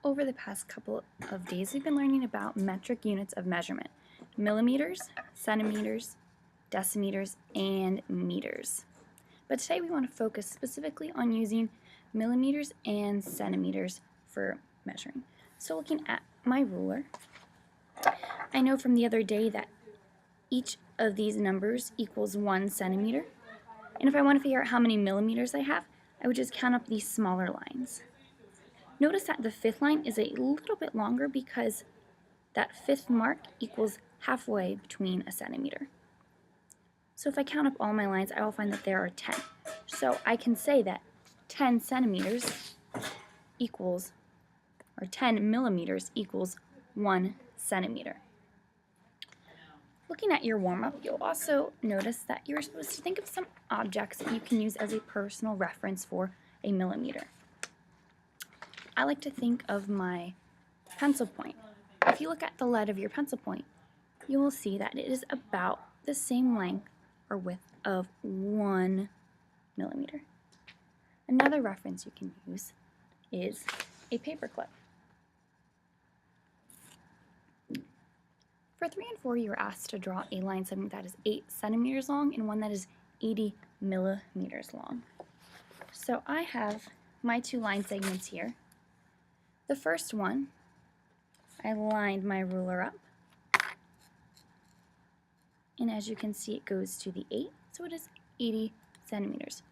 Over the past couple of days, we've been learning about metric units of measurement: millimeters, centimeters, decimeters, and meters. But today we want to focus specifically on using millimeters and centimeters for measuring. So looking at my ruler, I know from the other day that each of these numbers equals 1 centimeter. And if I want to figure out how many millimeters I have, I would just count up these smaller lines. Notice that the fifth line is a little bit longer because that fifth mark equals halfway between a centimeter. So if I count up all my lines, I will find that there are 10. So I can say that 10 centimeters equals, or 10 millimeters equals 1 centimeter. Looking at your warm-up, you'll also notice that you're supposed to think of some objects that you can use as a personal reference for a millimeter. I like to think of my pencil point. If you look at the lead of your pencil point, you will see that it is about the same length or width of 1 millimeter. Another reference you can use is a paper clip. For 3 and 4, you are asked to draw a line segment that is 8 centimeters long and one that is 80 millimeters long. So I have my two line segments here. The first one, I lined my ruler up, and as you can see, it goes to the 8, so it is 80 centimeters.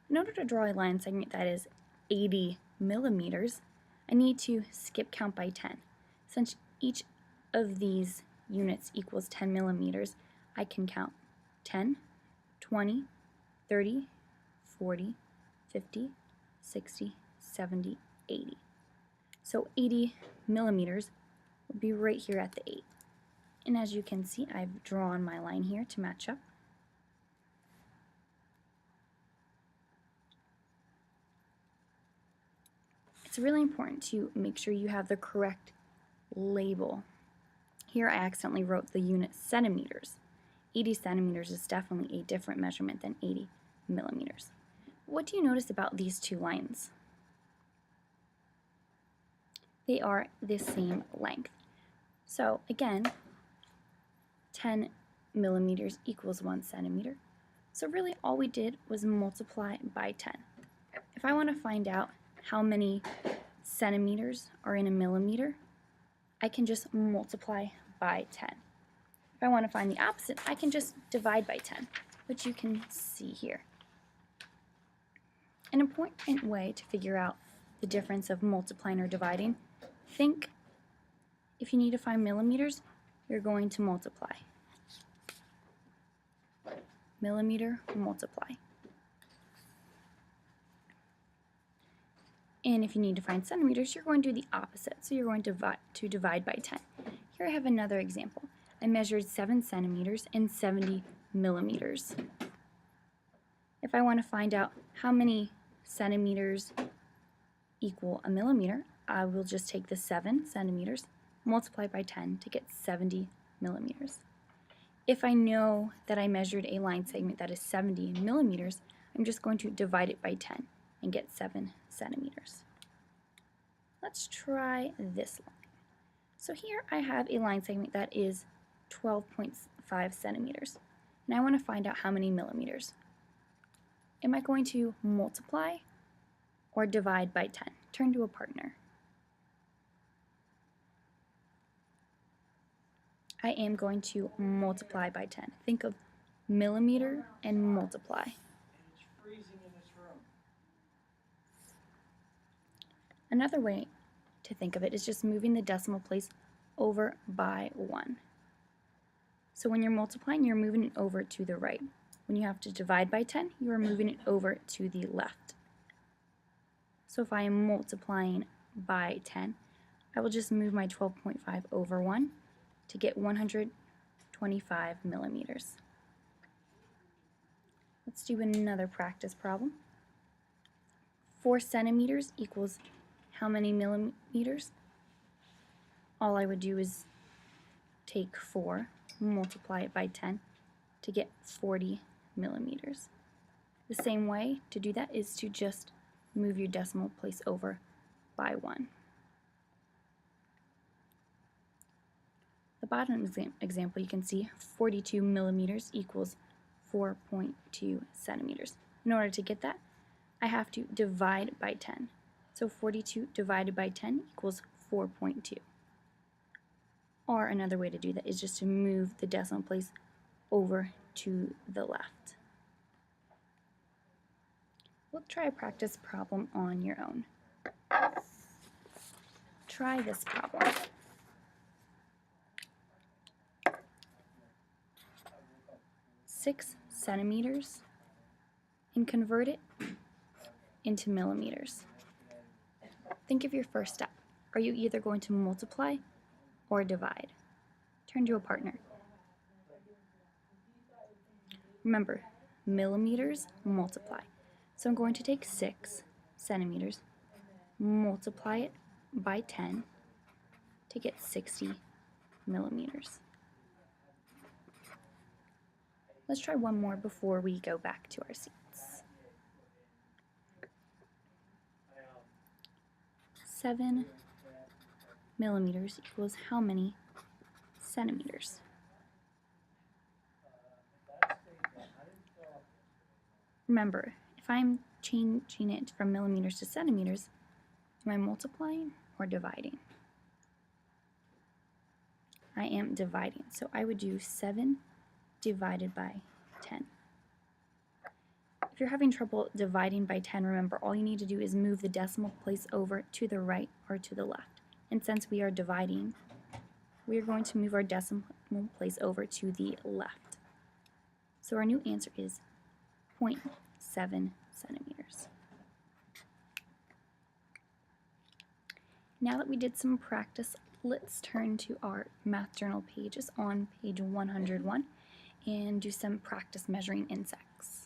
In order to draw a line segment that is 80 millimeters, I need to skip count by 10. Since each of these units equals 10 millimeters, I can count 10, 20, 30, 40, 50, 60, 70, 80. So 80 millimeters will be right here at the 8. And as you can see, I've drawn my line here to match up. It's really important to make sure you have the correct label. Here I accidentally wrote the unit centimeters. 80 centimeters is definitely a different measurement than 80 millimeters. What do you notice about these two lines? They are the same length. So again, 10 millimeters equals 1 centimeter. So really all we did was multiply by 10. If I want to find out how many centimeters are in a millimeter, I can just multiply by 10. If I want to find the opposite, I can just divide by 10, which you can see here. An important way to figure out the difference of multiplying or dividing, think if you need to find millimeters, you're going to multiply. Millimeter, multiply. And if you need to find centimeters, you're going to do the opposite. So you're going to divide by 10. Here I have another example. I measured 7 centimeters and 70 millimeters. If I want to find out how many centimeters equal a millimeter, I will just take the 7 centimeters, multiply by 10 to get 70 millimeters. If I know that I measured a line segment that is 70 millimeters, I'm just going to divide it by 10 and get 7 centimeters. Let's try this line. So here I have a line segment that is 12.5 centimeters, and I want to find out how many millimeters. Am I going to multiply or divide by 10? Turn to a partner. I am going to multiply by 10. Think of millimeter and multiply. It's freezing in this room. Another way to think of it is just moving the decimal place over by 1. So when you're multiplying, you're moving it over to the right. When you have to divide by 10, you are moving it over to the left. So if I am multiplying by 10, I will just move my 12.5 over 1 to get 125 millimeters. Let's do another practice problem. 4 centimeters equals how many millimeters? All I would do is take 4, multiply it by 10 to get 40 millimeters. The same way to do that is to just move your decimal place over by 1. The bottom example, you can see 42 millimeters equals 4.2 centimeters. In order to get that, I have to divide by 10. So 42 divided by 10 equals 4.2. Or another way to do that is just to move the decimal place over to the left. We'll try a practice problem on your own. Try this problem. Six centimeters, and convert it into millimeters. Think of your first step. Are you either going to multiply or divide? Turn to a partner. Remember, millimeters multiply. So I'm going to take 6 centimeters, multiply it by 10 to get 60 millimeters. Let's try one more before we go back to our seats. 7 millimeters equals how many centimeters? Remember, if I'm changing it from millimeters to centimeters, am I multiplying or dividing? I am dividing, so I would do 7 divided by 10. If you're having trouble dividing by 10, remember, all you need to do is move the decimal place over to the right or to the left. And since we are dividing, we are going to move our decimal place over to the left. So our new answer is 0.7 centimeters. Now that we did some practice, let's turn to our math journal pages on page 101 and do some practice measuring insects.